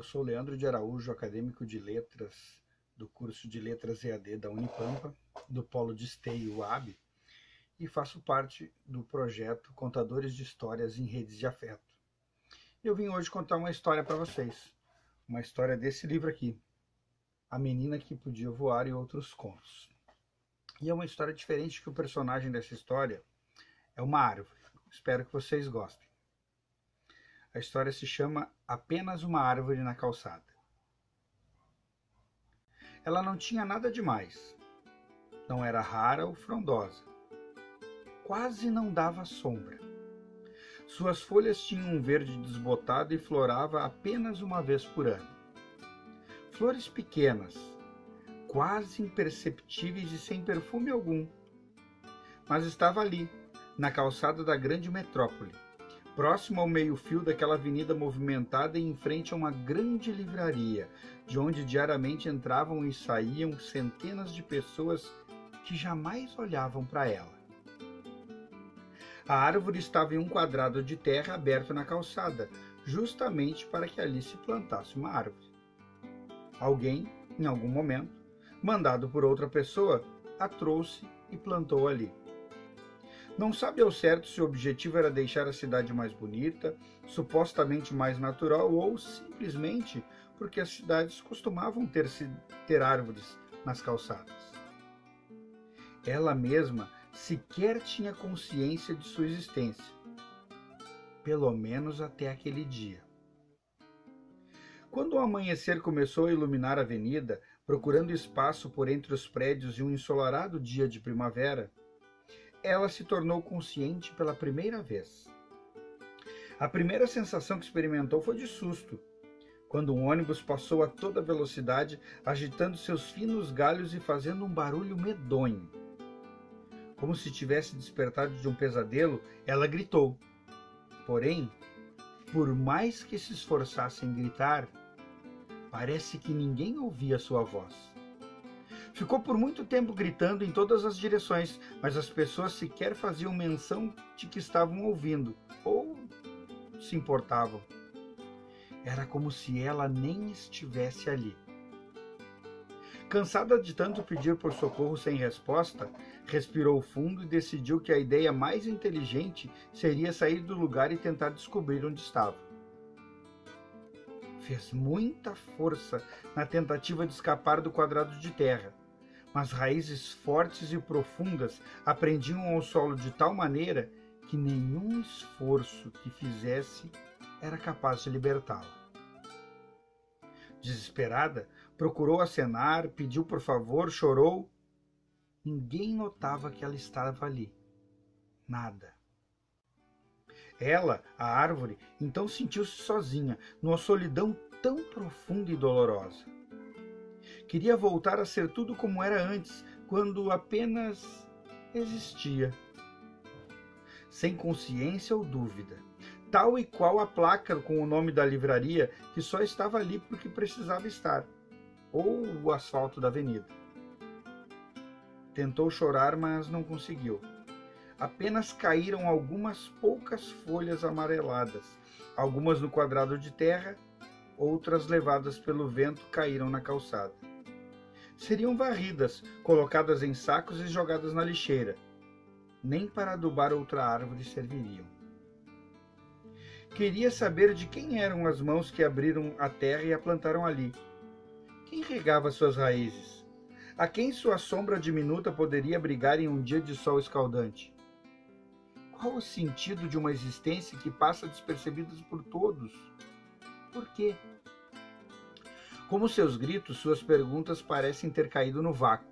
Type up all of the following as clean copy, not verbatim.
sou Leandro de Araújo, acadêmico de Letras do curso de Letras EAD da Unipampa, do Polo de Esteio UAB, e faço parte do projeto Contadores de Histórias em Redes de Afeto. Eu vim hoje contar uma história para vocês, uma história desse livro aqui, A Menina que Podia Voar e Outros Contos. E é uma história diferente, que o personagem dessa história é uma árvore. Espero que vocês gostem. A história se chama Apenas uma Árvore na Calçada. Ela não tinha nada demais. Não era rara ou frondosa. Quase não dava sombra. Suas folhas tinham um verde desbotado e florava apenas uma vez por ano. Flores pequenas, quase imperceptíveis e sem perfume algum. Mas estava ali, na calçada da grande metrópole, próximo ao meio-fio daquela avenida movimentada e em frente a uma grande livraria, de onde diariamente entravam e saíam centenas de pessoas que jamais olhavam para ela. A árvore estava em um quadrado de terra aberto na calçada, justamente para que ali se plantasse uma árvore. Alguém, em algum momento, mandado por outra pessoa, a trouxe e plantou ali. Não sabe ao certo se o objetivo era deixar a cidade mais bonita, supostamente mais natural, ou simplesmente porque as cidades costumavam ter árvores nas calçadas. Ela mesma sequer tinha consciência de sua existência, pelo menos até aquele dia. Quando o amanhecer começou a iluminar a avenida, procurando espaço por entre os prédios em um ensolarado dia de primavera, ela se tornou consciente pela primeira vez. A primeira sensação que experimentou foi de susto, quando um ônibus passou a toda velocidade, agitando seus finos galhos e fazendo um barulho medonho. Como se tivesse despertado de um pesadelo, ela gritou. Porém, por mais que se esforçasse em gritar, parece que ninguém ouvia sua voz. Ficou por muito tempo gritando em todas as direções, mas as pessoas sequer faziam menção de que estavam ouvindo, ou se importavam. Era como se ela nem estivesse ali. Cansada de tanto pedir por socorro sem resposta, respirou fundo e decidiu que a ideia mais inteligente seria sair do lugar e tentar descobrir onde estava. Fez muita força na tentativa de escapar do quadrado de terra, mas raízes fortes e profundas a prendiam ao solo de tal maneira que nenhum esforço que fizesse era capaz de libertá-la. Desesperada, procurou acenar, pediu por favor, chorou. Ninguém notava que ela estava ali. Nada. Ela, a árvore, então sentiu-se sozinha, numa solidão tão profunda e dolorosa. Queria voltar a ser tudo como era antes, quando apenas existia. Sem consciência ou dúvida, tal e qual a placa com o nome da livraria, que só estava ali porque precisava estar, ou o asfalto da avenida. Tentou chorar, mas não conseguiu. Apenas caíram algumas poucas folhas amareladas, algumas no quadrado de terra, outras levadas pelo vento caíram na calçada. Seriam varridas, colocadas em sacos e jogadas na lixeira. Nem para adubar outra árvore serviriam. Queria saber de quem eram as mãos que abriram a terra e a plantaram ali. Quem regava suas raízes? A quem sua sombra diminuta poderia abrigar em um dia de sol escaldante? Qual o sentido de uma existência que passa despercebida por todos? Por quê? Como seus gritos, suas perguntas parecem ter caído no vácuo.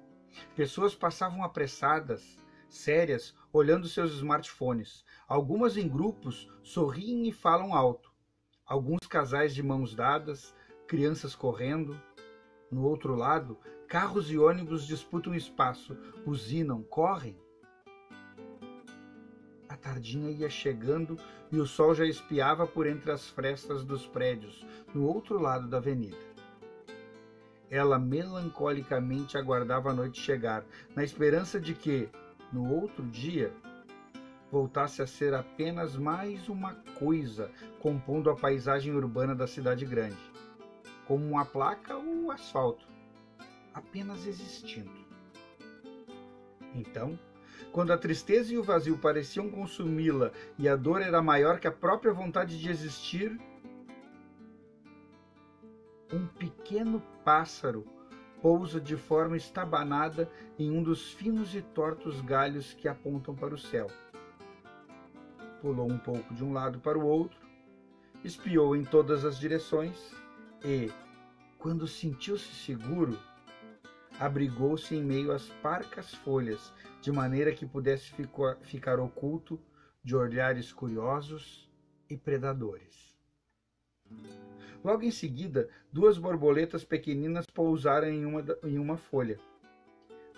Pessoas passavam apressadas, sérias, olhando seus smartphones. Algumas em grupos sorriem e falam alto. Alguns casais de mãos dadas, crianças correndo. No outro lado, carros e ônibus disputam espaço, buzinam, correm. A tardinha ia chegando e o sol já espiava por entre as frestas dos prédios, no outro lado da avenida. Ela melancolicamente aguardava a noite chegar, na esperança de que, no outro dia, voltasse a ser apenas mais uma coisa compondo a paisagem urbana da cidade grande. como uma placa ou o asfalto, apenas existindo. Então, quando a tristeza e o vazio pareciam consumi-la e a dor era maior que a própria vontade de existir, um pequeno pássaro pousa de forma estabanada em um dos finos e tortos galhos que apontam para o céu. Pulou um pouco de um lado para o outro, espiou em todas as direções e, quando sentiu-se seguro, abrigou-se em meio às parcas folhas, de maneira que pudesse ficar oculto de olhares curiosos e predadores. Logo em seguida, 2 borboletas pequeninas pousaram em uma folha.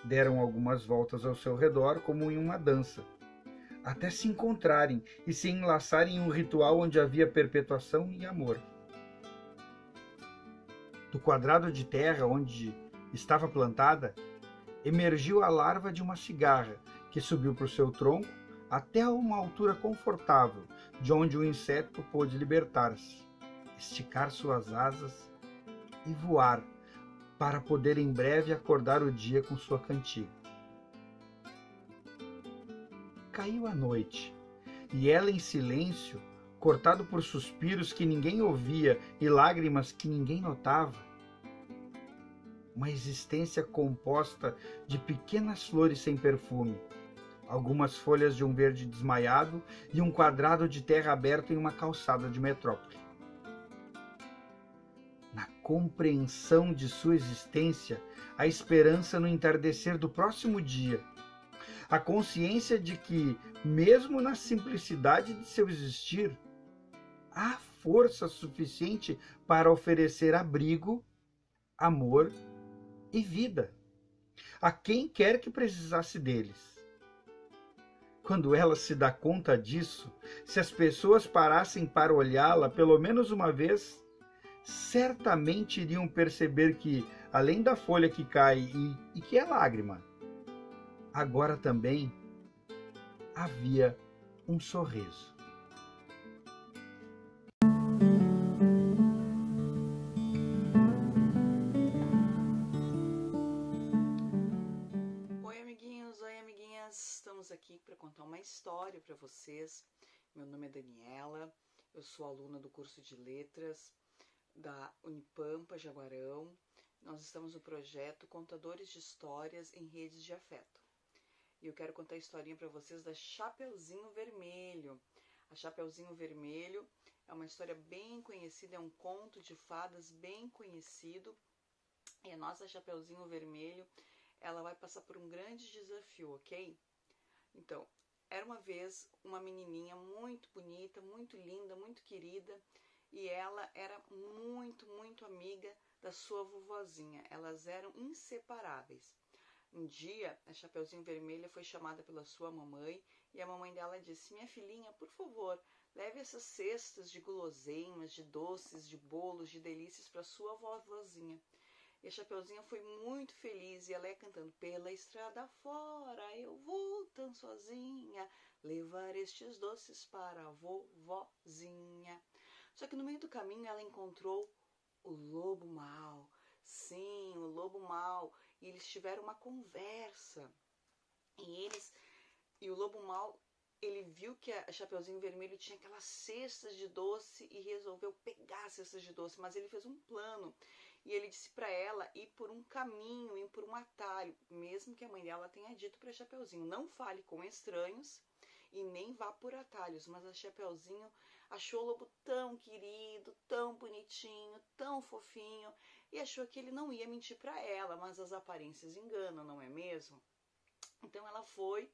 Deram algumas voltas ao seu redor, como em uma dança, até se encontrarem e se enlaçarem em um ritual onde havia perpetuação e amor. Do quadrado de terra onde estava plantada, emergiu a larva de uma cigarra, que subiu para o seu tronco até uma altura confortável, de onde o inseto pôde libertar-se, esticar suas asas e voar, para poder em breve acordar o dia com sua cantiga. Caiu a noite, e ela em silêncio, cortado por suspiros que ninguém ouvia e lágrimas que ninguém notava, uma existência composta de pequenas flores sem perfume, algumas folhas de um verde desmaiado e um quadrado de terra aberto em uma calçada de metrópole. Na compreensão de sua existência, a esperança no entardecer do próximo dia, a consciência de que, mesmo na simplicidade de seu existir, há força suficiente para oferecer abrigo, amor e vida a quem quer que precisasse deles. Quando ela se dá conta disso, se as pessoas parassem para olhá-la pelo menos uma vez, certamente iriam perceber que, além da folha que cai e que é lágrima, agora também havia um sorriso. Oi, amiguinhos, oi, amiguinhas. Estamos aqui para contar uma história para vocês. Meu nome é Daniela, eu sou aluna do curso de Letras da Unipampa, Jaguarão. Nós estamos no projeto Contadores de Histórias em Redes de Afeto. E eu quero contar a historinha para vocês da Chapeuzinho Vermelho. A Chapeuzinho Vermelho é uma história bem conhecida, é um conto de fadas bem conhecido. E a nossa Chapeuzinho Vermelho, ela vai passar por um grande desafio, ok? Então, era uma vez uma menininha muito bonita, muito linda, muito querida, e ela era muito amiga da sua vovozinha. Elas eram inseparáveis. Um dia, a Chapeuzinho Vermelha foi chamada pela sua mamãe e a mamãe dela disse: minha filhinha, por favor, leve essas cestas de guloseimas, de doces, de bolos, de delícias para sua vovozinha. E a Chapeuzinho foi muito feliz e ela ia cantando: pela estrada fora eu vou tão sozinha, levar estes doces para a vovozinha. Só que no meio do caminho ela encontrou o lobo mau. Sim, o lobo mau. E eles tiveram uma conversa. E o lobo mau, ele viu que a Chapeuzinho Vermelho tinha aquelas cestas de doce e resolveu pegar as cestas de doce. Mas ele fez um plano. E ele disse para ela ir por um caminho, ir por um atalho, mesmo que a mãe dela tenha dito para Chapeuzinho: não fale com estranhos e nem vá por atalhos. Mas a Chapeuzinho achou o lobo tão querido, tão bonitinho, tão fofinho, e achou que ele não ia mentir para ela, mas as aparências enganam, não é mesmo? Então ela foi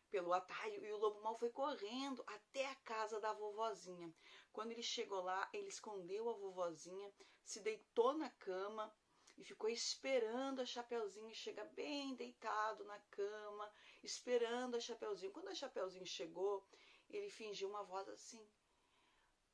pelo atalho e o lobo mau foi correndo até a casa da vovozinha. Quando ele chegou lá, ele escondeu a vovozinha, se deitou na cama e ficou esperando a Chapeuzinho chegar bem deitado na cama, esperando a Chapeuzinho. Quando a Chapeuzinho chegou, ele fingiu uma voz assim: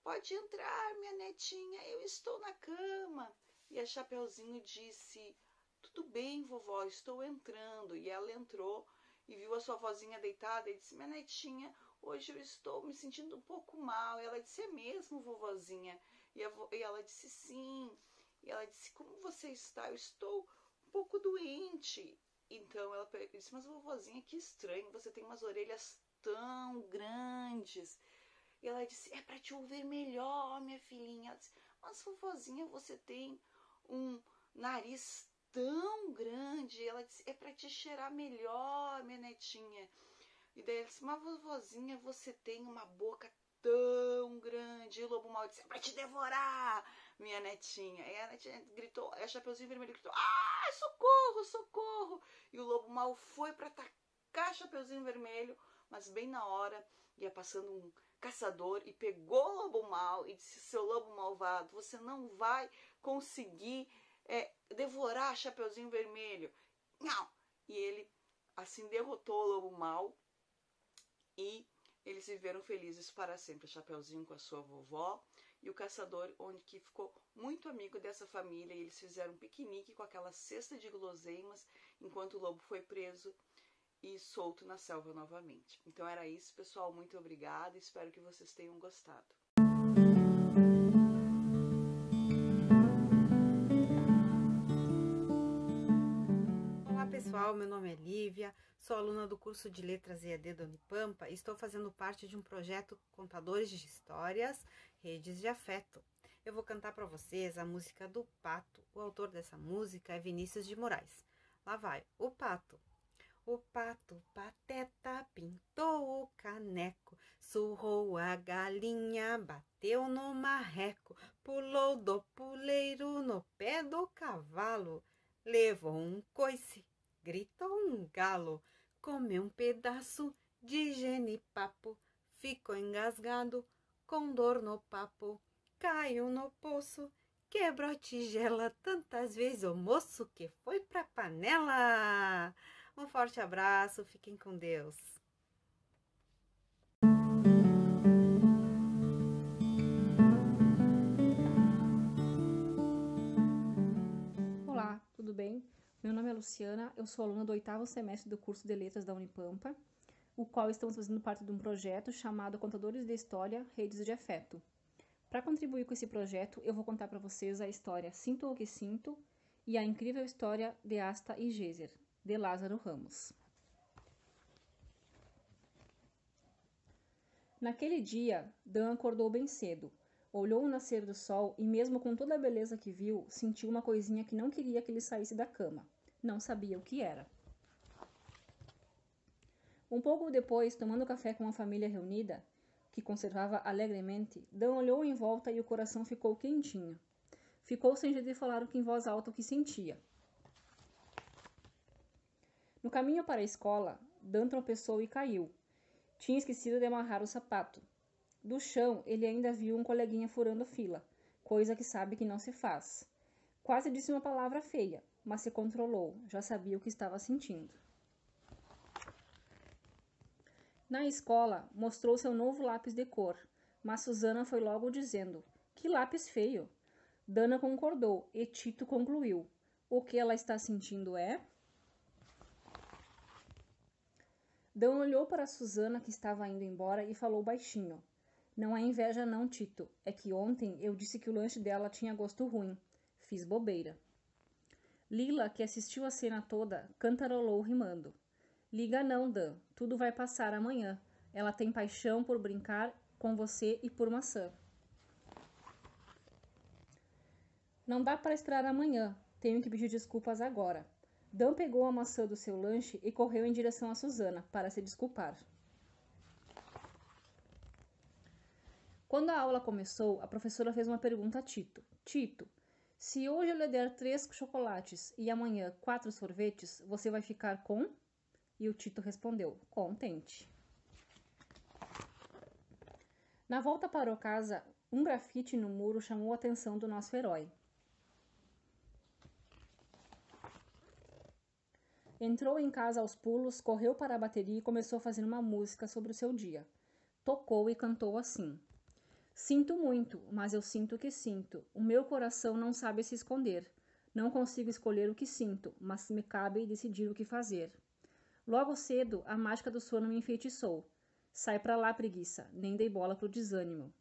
pode entrar, minha netinha, eu estou na cama. E a Chapeuzinho disse: tudo bem, vovó, estou entrando. E ela entrou e viu a sua vozinha deitada e disse: minha netinha, hoje eu estou me sentindo um pouco mal. E ela disse: é mesmo, vovozinha? E ela disse: sim. E ela disse, como você está? Eu estou um pouco doente. Então ela disse, mas vovozinha, que estranho, você tem umas orelhas tão grandes. E ela disse, é para te ouvir melhor, minha filhinha. Ela disse, mas vovozinha, você tem um nariz tão grande. Ela disse, é para te cheirar melhor, minha netinha. E daí ela disse, mas vovozinha, você tem uma boca tão grande. E o lobo mau disse, é pra te devorar, minha netinha. E a netinha gritou, a Chapeuzinho Vermelho gritou, ah, socorro, socorro. E o lobo mau foi para atacar Chapeuzinho Vermelho, mas bem na hora ia passando um caçador e pegou o lobo mau e disse, seu lobo malvado, você não vai conseguir devorar Chapeuzinho Vermelho. Não. E ele assim derrotou o lobo mau e eles viveram felizes para sempre. O Chapeuzinho com a sua vovó e o caçador, onde que ficou muito amigo dessa família, e eles fizeram um piquenique com aquela cesta de guloseimas enquanto o lobo foi preso e solto na selva novamente. Então era isso, pessoal. Muito obrigada. Espero que vocês tenham gostado. Olá pessoal, meu nome é Lívia, sou aluna do curso de Letras EAD da Unipampa e estou fazendo parte de um projeto Contadores de Histórias, Redes de Afeto. Eu vou cantar para vocês a música do Pato. O autor dessa música é Vinícius de Moraes. Lá vai, o Pato. O pato pateta pintou o caneco, surrou a galinha, bateu no marreco, pulou do puleiro no pé do cavalo, levou um coice, gritou um galo, comeu um pedaço de genipapo, ficou engasgado com dor no papo, caiu no poço, quebrou a tigela tantas vezes o moço que foi pra panela. Um forte abraço, fiquem com Deus. Olá, tudo bem? Meu nome é Luciana, eu sou aluna do 8º semestre do curso de Letras da Unipampa, o qual estamos fazendo parte de um projeto chamado Contadores de História, Redes de Afeto. Para contribuir com esse projeto, eu vou contar para vocês a história Sinto o que Sinto e a incrível história de Asta e Géser, de Lázaro Ramos. Naquele dia, Dan acordou bem cedo, olhou o nascer do sol e, mesmo com toda a beleza que viu, sentiu uma coisinha que não queria que ele saísse da cama. Não sabia o que era. Um pouco depois, tomando café com a família reunida, que conservava alegremente, Dan olhou em volta e o coração ficou quentinho. Ficou sem jeito de falar em voz alta o que sentia. No caminho para a escola, Dan tropeçou e caiu. Tinha esquecido de amarrar o sapato. Do chão, ele ainda viu um coleguinha furando fila, coisa que sabe que não se faz. Quase disse uma palavra feia, mas se controlou, já sabia o que estava sentindo. Na escola, mostrou seu novo lápis de cor, mas Susana foi logo dizendo, que lápis feio. Dana concordou e Tito concluiu, o que ela está sentindo é... Dan olhou para Susana, que estava indo embora, e falou baixinho. Não é inveja não, Tito. É que ontem eu disse que o lanche dela tinha gosto ruim. Fiz bobeira. Lila, que assistiu a cena toda, cantarolou rimando. Liga não, Dan. Tudo vai passar amanhã. Ela tem paixão por brincar com você e por maçã. Não dá para esperar amanhã. Tenho que pedir desculpas agora. Dan pegou a maçã do seu lanche e correu em direção a Susana, para se desculpar. Quando a aula começou, a professora fez uma pergunta a Tito. Tito, se hoje eu lhe der 3 chocolates e amanhã 4 sorvetes, você vai ficar com? E o Tito respondeu, contente. Na volta para casa, um grafite no muro chamou a atenção do nosso herói. Entrou em casa aos pulos, correu para a bateria e começou a fazer uma música sobre o seu dia. Tocou e cantou assim. Sinto muito, mas eu sinto o que sinto. O meu coração não sabe se esconder. Não consigo escolher o que sinto, mas me cabe decidir o que fazer. Logo cedo, a mágica do sono me enfeitiçou. Sai pra lá, preguiça, nem dei bola pro desânimo.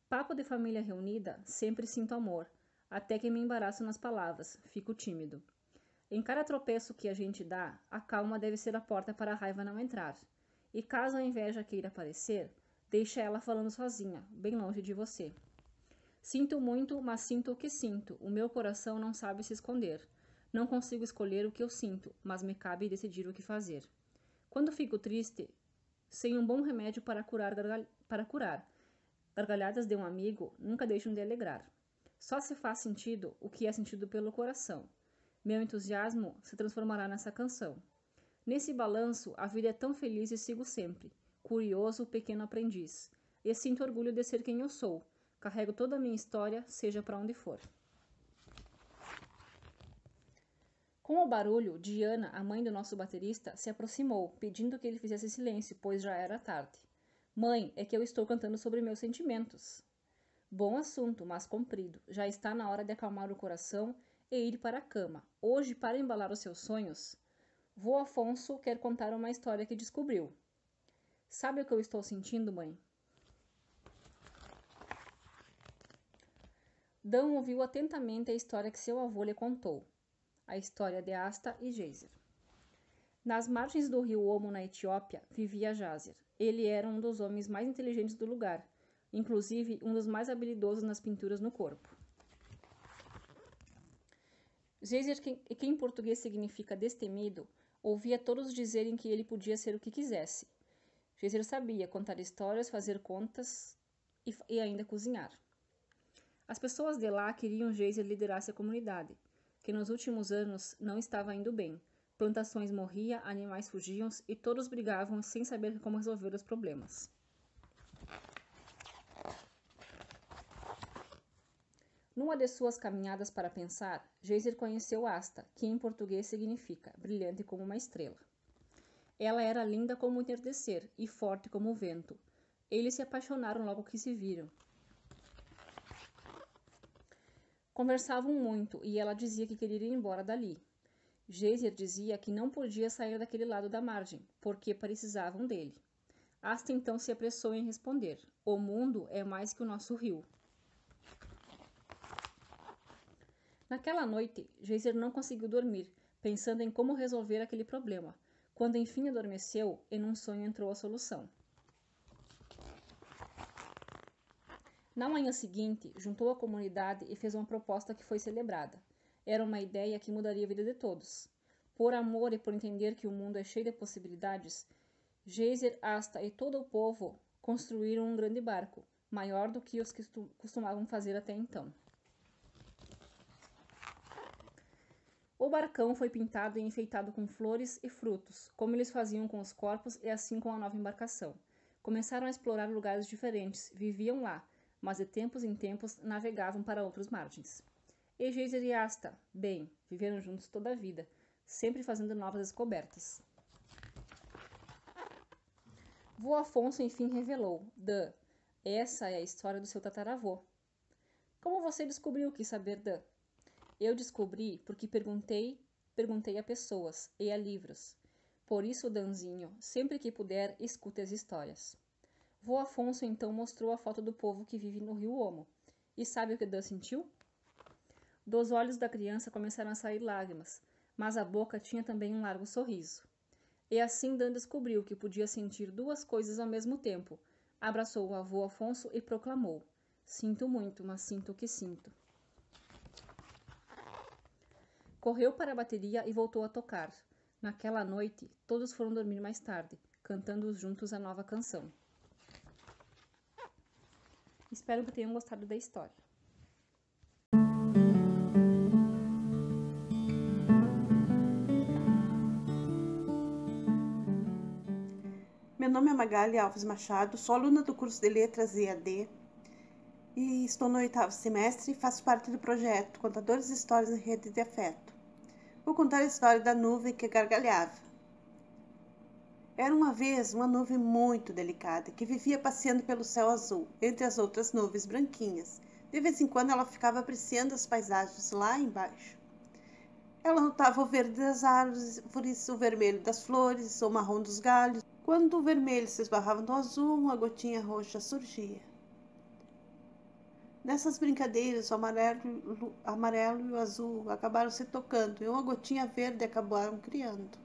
Papo de família reunida, sempre sinto amor. até que me embaraço nas palavras, fico tímido. Em cada tropeço que a gente dá, a calma deve ser a porta para a raiva não entrar. E caso a inveja queira aparecer, deixa ela falando sozinha, bem longe de você. Sinto muito, mas sinto o que sinto. O meu coração não sabe se esconder. Não consigo escolher o que eu sinto, mas me cabe decidir o que fazer. Quando fico triste, sem um bom remédio para curar, gargalhadas de um amigo nunca deixam de alegrar. Só se faz sentido o que é sentido pelo coração. Meu entusiasmo se transformará nessa canção. Nesse balanço, a vida é tão feliz e sigo sempre, curioso, pequeno aprendiz. E sinto orgulho de ser quem eu sou. Carrego toda a minha história, seja para onde for. Com o barulho, Diana, a mãe do nosso baterista, se aproximou, pedindo que ele fizesse silêncio, pois já era tarde. Mãe, é que eu estou cantando sobre meus sentimentos. Bom assunto, mas comprido. Já está na hora de acalmar o coração e ir para a cama. Hoje, para embalar os seus sonhos, vô Afonso quer contar uma história que descobriu. Sabe o que eu estou sentindo, mãe? Dão ouviu atentamente a história que seu avô lhe contou. A história de Asta e Geyser. Nas margens do rio Omo, na Etiópia, vivia Jazer. Ele era um dos homens mais inteligentes do lugar, inclusive um dos mais habilidosos nas pinturas no corpo. Geyser, que em português significa destemido, ouvia todos dizerem que ele podia ser o que quisesse. Geyser sabia contar histórias, fazer contas e ainda cozinhar. As pessoas de lá queriam Geyser liderasse a comunidade, que nos últimos anos não estava indo bem. Plantações morriam, animais fugiam e todos brigavam sem saber como resolver os problemas. Numa de suas caminhadas para pensar, Geyser conheceu Asta, que em português significa brilhante como uma estrela. Ela era linda como o entardecer e forte como o vento. Eles se apaixonaram logo que se viram. Conversavam muito e ela dizia que queria ir embora dali. Geyser dizia que não podia sair daquele lado da margem, porque precisavam dele. Asta então se apressou em responder: o mundo é mais que o nosso rio. Naquela noite, Geyser não conseguiu dormir, pensando em como resolver aquele problema. Quando enfim adormeceu, em um sonho entrou a solução. Na manhã seguinte, juntou a comunidade e fez uma proposta que foi celebrada. Era uma ideia que mudaria a vida de todos. Por amor e por entender que o mundo é cheio de possibilidades, Geyser, Asta e todo o povo construíram um grande barco, maior do que os que costumavam fazer até então. O barcão foi pintado e enfeitado com flores e frutos, como eles faziam com os corpos e assim com a nova embarcação. Começaram a explorar lugares diferentes, viviam lá, mas de tempos em tempos navegavam para outras margens. E Geyser e Asta, bem, viveram juntos toda a vida, sempre fazendo novas descobertas. Vô Afonso enfim revelou: Dã, essa é a história do seu tataravô. Como você descobriu que saber Dã? Eu descobri porque perguntei a pessoas e a livros. Por isso, Danzinho, sempre que puder, escute as histórias. Vô Afonso então mostrou a foto do povo que vive no rio Omo. E sabe o que Dã sentiu? Dos olhos da criança começaram a sair lágrimas, mas a boca tinha também um largo sorriso. E assim Dã descobriu que podia sentir duas coisas ao mesmo tempo. Abraçou o avô Afonso e proclamou: Sinto muito, mas sinto o que sinto. Correu para a bateria e voltou a tocar. Naquela noite, todos foram dormir mais tarde, cantando juntos a nova canção. Espero que tenham gostado da história. Meu nome é Magali Alves Machado, sou aluna do curso de Letras EAD e estou no 8º semestre e faço parte do projeto Contadores de Histórias em Rede de Afeto. Vou contar a história da nuvem que gargalhava. Era uma vez uma nuvem muito delicada que vivia passeando pelo céu azul, entre as outras nuvens branquinhas. De vez em quando ela ficava apreciando as paisagens lá embaixo. Ela notava o verde das árvores, o vermelho das flores, o marrom dos galhos. Quando o vermelho se esbarrava no azul, uma gotinha roxa surgia. Nessas brincadeiras, o amarelo e o azul acabaram se tocando e uma gotinha verde acabaram criando.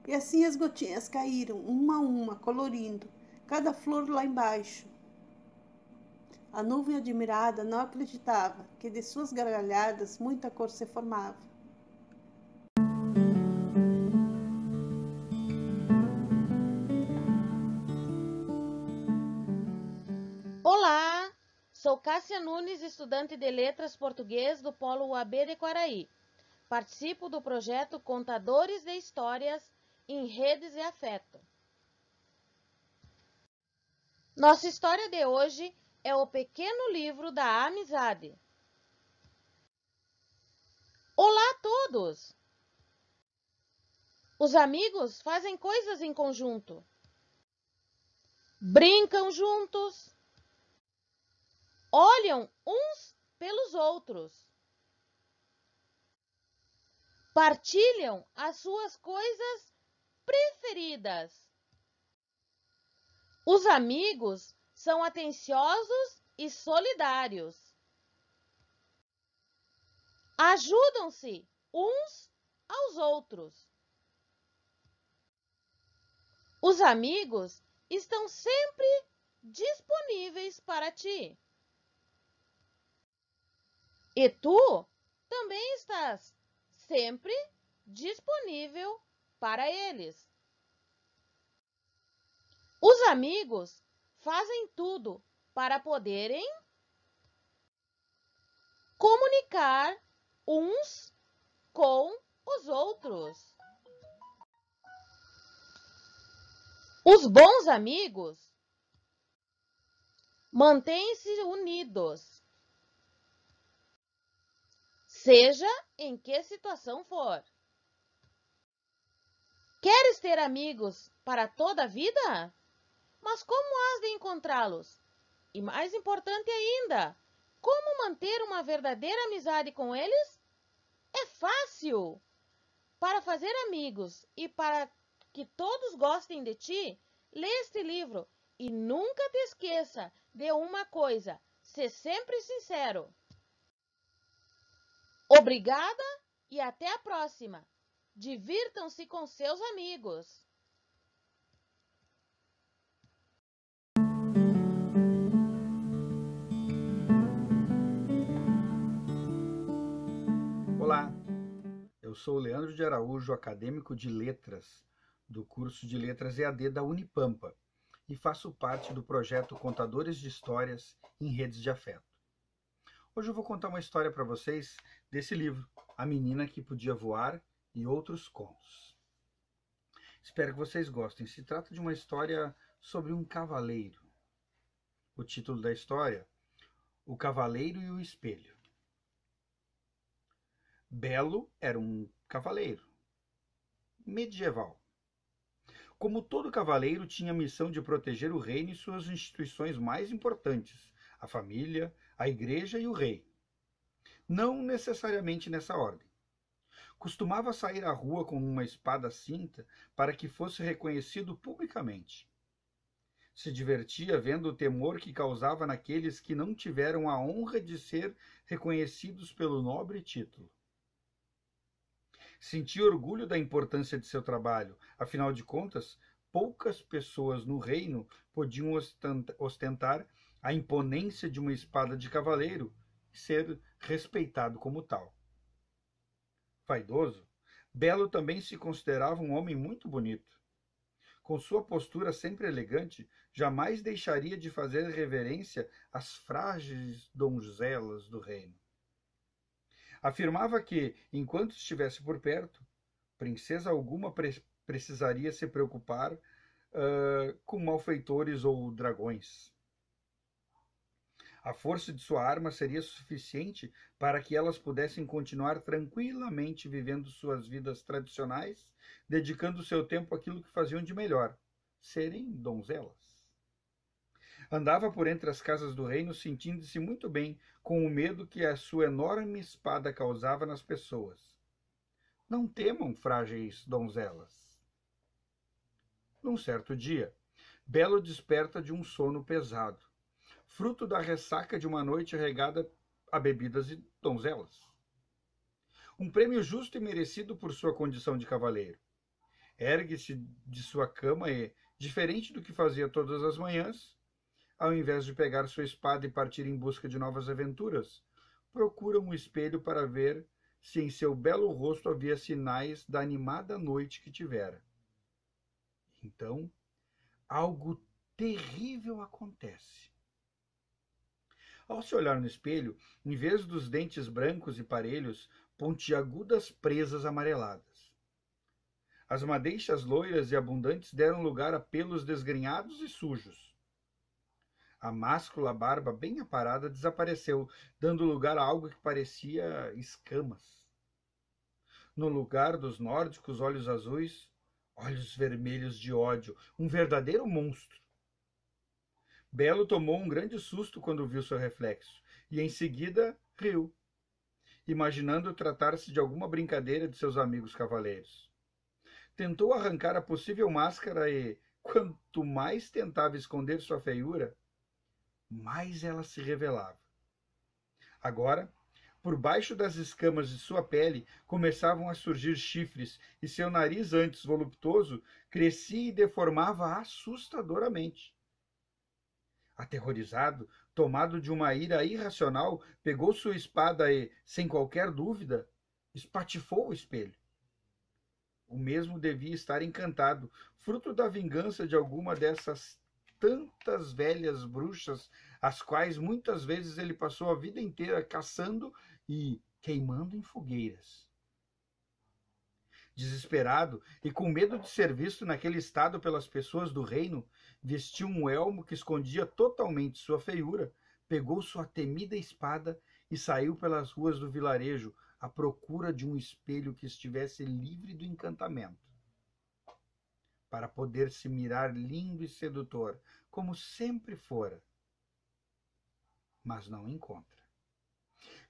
E assim as gotinhas caíram, uma a uma, colorindo cada flor lá embaixo. A nuvem admirada não acreditava que de suas gargalhadas muita cor se formava. Olá, sou Cássia Nunes, estudante de Letras Português do Polo UAB de Quaraí. Participo do projeto Contadores de Histórias em Redes de Afeto. Nossa história de hoje é o pequeno livro da amizade. Olá a todos! Os amigos fazem coisas em conjunto. Brincam juntos. Olham uns pelos outros. Partilham as suas coisas preferidas. Os amigos são atenciosos e solidários. Ajudam-se uns aos outros. Os amigos estão sempre disponíveis para ti. E tu também estás sempre disponível para eles. Os amigos fazem tudo para poderem comunicar uns com os outros. Os bons amigos mantêm-se unidos, seja em que situação for. Queres ter amigos para toda a vida? Mas como has de encontrá-los? E mais importante ainda, como manter uma verdadeira amizade com eles? É fácil! Para fazer amigos e para que todos gostem de ti, lê este livro e nunca te esqueça de uma coisa: ser sempre sincero. Obrigada e até a próxima! Divirtam-se com seus amigos! Olá, eu sou o Leandro de Araújo, acadêmico de Letras, do curso de Letras EAD da Unipampa, e faço parte do projeto Contadores de Histórias em Redes de Afeto. Hoje eu vou contar uma história para vocês desse livro, A Menina que Podia Voar e Outros Contos. Espero que vocês gostem. Se trata de uma história sobre um cavaleiro. O título da história: O Cavaleiro e o Espelho. Belo era um cavaleiro medieval. Como todo cavaleiro, tinha a missão de proteger o reino e suas instituições mais importantes, a família, a igreja e o rei. Não necessariamente nessa ordem. Costumava sair à rua com uma espada cinta para que fosse reconhecido publicamente. Se divertia vendo o temor que causava naqueles que não tiveram a honra de ser reconhecidos pelo nobre título. Sentia orgulho da importância de seu trabalho, afinal de contas, poucas pessoas no reino podiam ostentar a imponência de uma espada de cavaleiro e ser respeitado como tal. Vaidoso, Belo também se considerava um homem muito bonito. Com sua postura sempre elegante, jamais deixaria de fazer reverência às frágeis donzelas do reino. Afirmava que, enquanto estivesse por perto, princesa alguma precisaria se preocupar com malfeitores ou dragões. A força de sua arma seria suficiente para que elas pudessem continuar tranquilamente vivendo suas vidas tradicionais, dedicando seu tempo àquilo que faziam de melhor, serem donzelas. Andava por entre as casas do reino sentindo-se muito bem com o medo que a sua enorme espada causava nas pessoas. Não temam, frágeis donzelas. Num certo dia, Belo desperta de um sono pesado. fruto da ressaca de uma noite regada a bebidas e donzelas. Um prêmio justo e merecido por sua condição de cavaleiro. Ergue-se de sua cama e, diferente do que fazia todas as manhãs, ao invés de pegar sua espada e partir em busca de novas aventuras, procura um espelho para ver se em seu belo rosto havia sinais da animada noite que tivera. Então, algo terrível acontece. Ao se olhar no espelho, em vez dos dentes brancos e parelhos, pontiagudas presas amareladas. As madeixas loiras e abundantes deram lugar a pelos desgrenhados e sujos. A máscula barba bem aparada desapareceu, dando lugar a algo que parecia escamas. No lugar dos nórdicos olhos azuis, olhos vermelhos de ódio, um verdadeiro monstro. Belo tomou um grande susto quando viu seu reflexo, e em seguida riu, imaginando tratar-se de alguma brincadeira de seus amigos cavaleiros. Tentou arrancar a possível máscara e, quanto mais tentava esconder sua feiura, mais ela se revelava. Agora, por baixo das escamas de sua pele, começavam a surgir chifres, e seu nariz, antes voluptuoso, crescia e deformava assustadoramente. Aterrorizado, tomado de uma ira irracional, pegou sua espada e, sem qualquer dúvida, espatifou o espelho. O mesmo devia estar encantado, fruto da vingança de alguma dessas tantas velhas bruxas, as quais muitas vezes ele passou a vida inteira caçando e queimando em fogueiras. Desesperado e com medo de ser visto naquele estado pelas pessoas do reino, vestiu um elmo que escondia totalmente sua feiura, pegou sua temida espada e saiu pelas ruas do vilarejo à procura de um espelho que estivesse livre do encantamento, para poder se mirar lindo e sedutor, como sempre fora. Mas não encontra.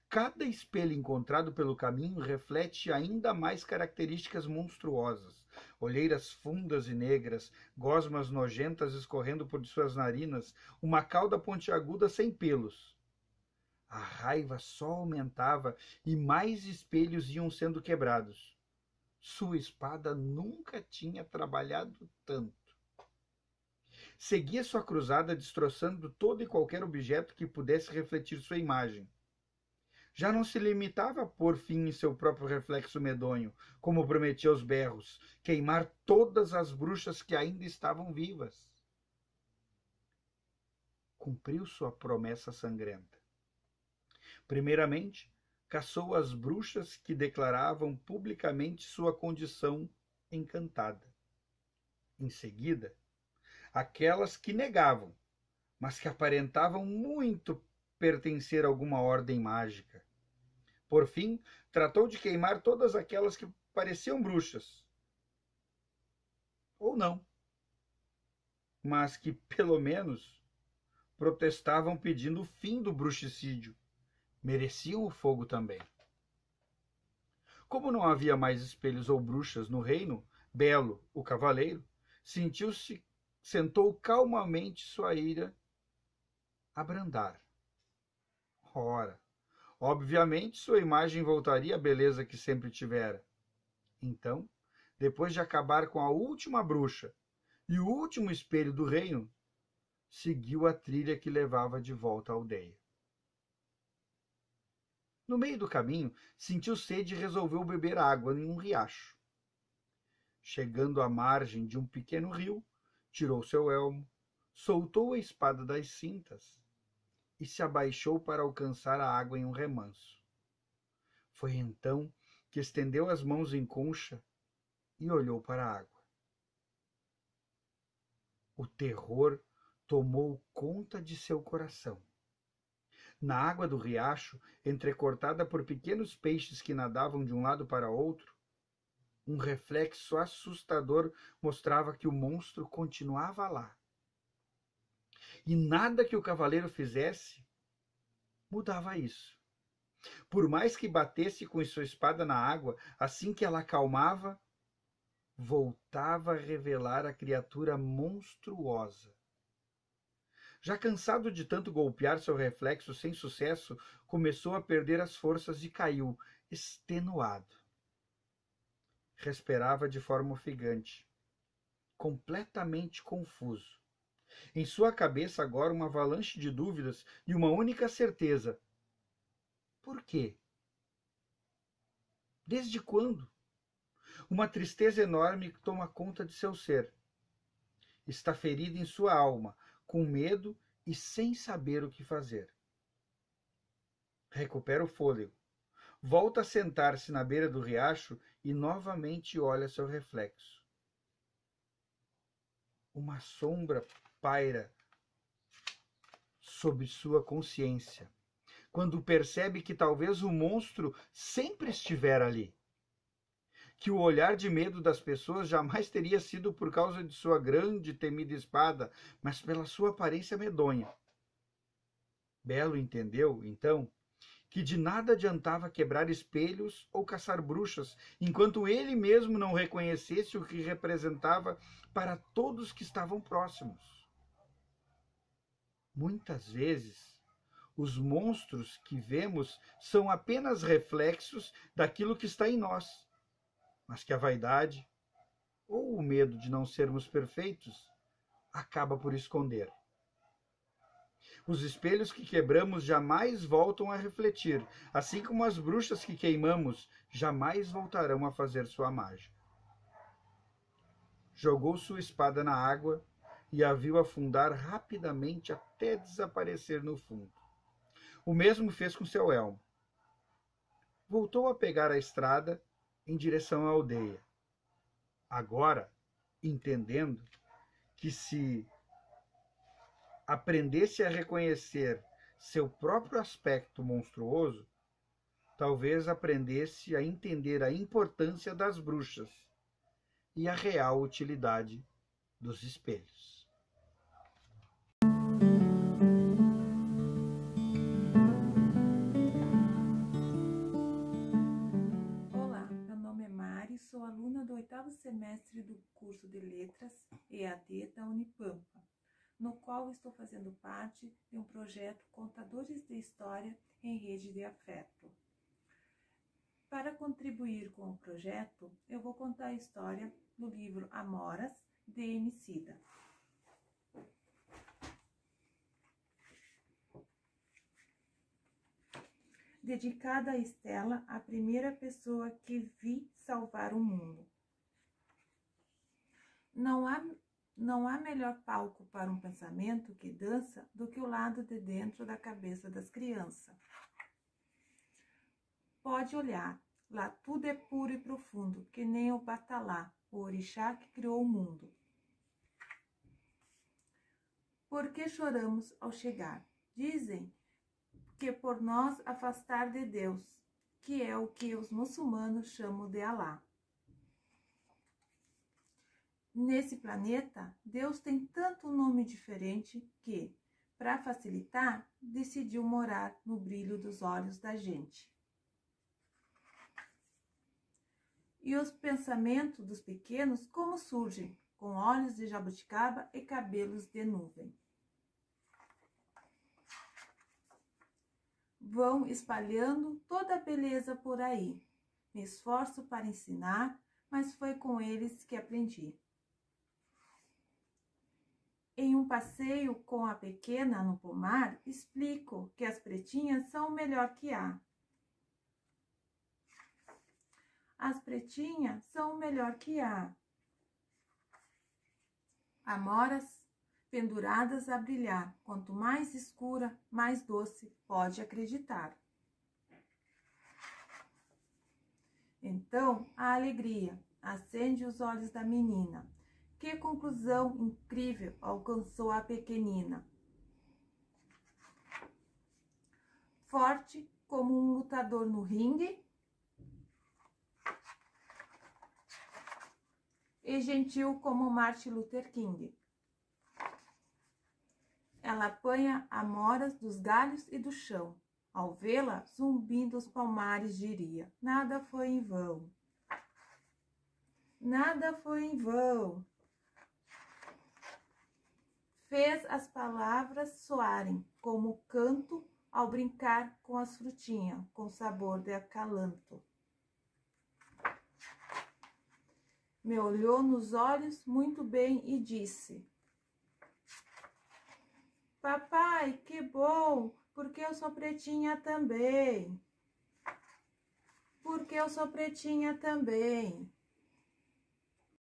Cada espelho encontrado pelo caminho reflete ainda mais características monstruosas. Olheiras fundas e negras, gosmas nojentas escorrendo por suas narinas, uma cauda pontiaguda sem pelos. A raiva só aumentava e mais espelhos iam sendo quebrados. Sua espada nunca tinha trabalhado tanto. Seguia sua cruzada destroçando todo e qualquer objeto que pudesse refletir sua imagem. Já não se limitava a pôr fim em seu próprio reflexo medonho, como prometia aos berros, queimar todas as bruxas que ainda estavam vivas. Cumpriu sua promessa sangrenta. Primeiramente, caçou as bruxas que declaravam publicamente sua condição encantada. Em seguida, aquelas que negavam, mas que aparentavam muito pertencer a alguma ordem mágica. Por fim, tratou de queimar todas aquelas que pareciam bruxas. Ou não. Mas que, pelo menos, protestavam pedindo o fim do bruxicídio. Mereciam o fogo também. Como não havia mais espelhos ou bruxas no reino, Belo, o cavaleiro, sentou calmamente sua ira abrandar. Ora, obviamente sua imagem voltaria à beleza que sempre tivera. Então, depois de acabar com a última bruxa e o último espelho do reino, seguiu a trilha que levava de volta à aldeia. No meio do caminho, sentiu sede e resolveu beber água em um riacho. Chegando à margem de um pequeno rio, tirou seu elmo, soltou a espada das cintas e se abaixou para alcançar a água em um remanso. Foi então que estendeu as mãos em concha e olhou para a água. O terror tomou conta de seu coração. Na água do riacho, entrecortada por pequenos peixes que nadavam de um lado para outro, um reflexo assustador mostrava que o monstro continuava lá. E nada que o cavaleiro fizesse mudava isso. Por mais que batesse com sua espada na água, assim que ela acalmava, voltava a revelar a criatura monstruosa. Já cansado de tanto golpear seu reflexo sem sucesso, começou a perder as forças e caiu, extenuado. Respirava de forma ofegante, completamente confuso. Em sua cabeça agora uma avalanche de dúvidas e uma única certeza. Por quê? Desde quando? Uma tristeza enorme toma conta de seu ser. Está ferido em sua alma, com medo e sem saber o que fazer. Recupera o fôlego. Volta a sentar-se na beira do riacho e novamente olha seu reflexo. Uma sombra paira sobre sua consciência, quando percebe que talvez o monstro sempre estivera ali. Que o olhar de medo das pessoas jamais teria sido por causa de sua grande e temida espada, mas pela sua aparência medonha. Belo entendeu, então, que de nada adiantava quebrar espelhos ou caçar bruxas, enquanto ele mesmo não reconhecesse o que representava para todos que estavam próximos. Muitas vezes, os monstros que vemos são apenas reflexos daquilo que está em nós, mas que a vaidade ou o medo de não sermos perfeitos acaba por esconder. Os espelhos que quebramos jamais voltam a refletir, assim como as bruxas que queimamos jamais voltarão a fazer sua mágica. Jogou sua espada na água e a viu afundar rapidamente até desaparecer no fundo. O mesmo fez com seu elmo. Voltou a pegar a estrada em direção à aldeia. Agora, entendendo que se aprendesse a reconhecer seu próprio aspecto monstruoso, talvez aprendesse a entender a importância das bruxas e a real utilidade dos espelhos. Olá, meu nome é Mari, sou aluna do 8º semestre do curso de Letras EAD da Unipampa, no qual estou fazendo parte de um projeto Contadores de História em Rede de Afeto. Para contribuir com o projeto, eu vou contar a história do livro Amoras, de Emicida. Dedicada a Estela, a primeira pessoa que vi salvar o mundo. Não há melhor palco para um pensamento que dança do que o lado de dentro da cabeça das crianças. Pode olhar, lá tudo é puro e profundo, que nem o Batalá, o orixá que criou o mundo. Por que choramos ao chegar? Dizem que por nós afastar de Deus, que é o que os muçulmanos chamam de Alá. Nesse planeta, Deus tem tanto nome diferente que, para facilitar, decidiu morar no brilho dos olhos da gente. E os pensamentos dos pequenos como surgem, com olhos de jabuticaba e cabelos de nuvem. Vão espalhando toda a beleza por aí. Me esforço para ensinar, mas foi com eles que aprendi. Em um passeio com a pequena no pomar, explico que as pretinhas são o melhor que há. As pretinhas são o melhor que há. Amoras penduradas a brilhar, quanto mais escura, mais doce, pode acreditar. Então, a alegria acende os olhos da menina. Que conclusão incrível alcançou a pequenina. Forte como um lutador no ringue e gentil como Martin Luther King. Ela apanha amoras dos galhos e do chão. Ao vê-la, zumbindo os palmares, diria: nada foi em vão. Nada foi em vão. Fez as palavras soarem como canto ao brincar com as frutinhas, com sabor de acalanto. Me olhou nos olhos muito bem e disse: Papai, que bom, porque eu sou pretinha também. Porque eu sou pretinha também.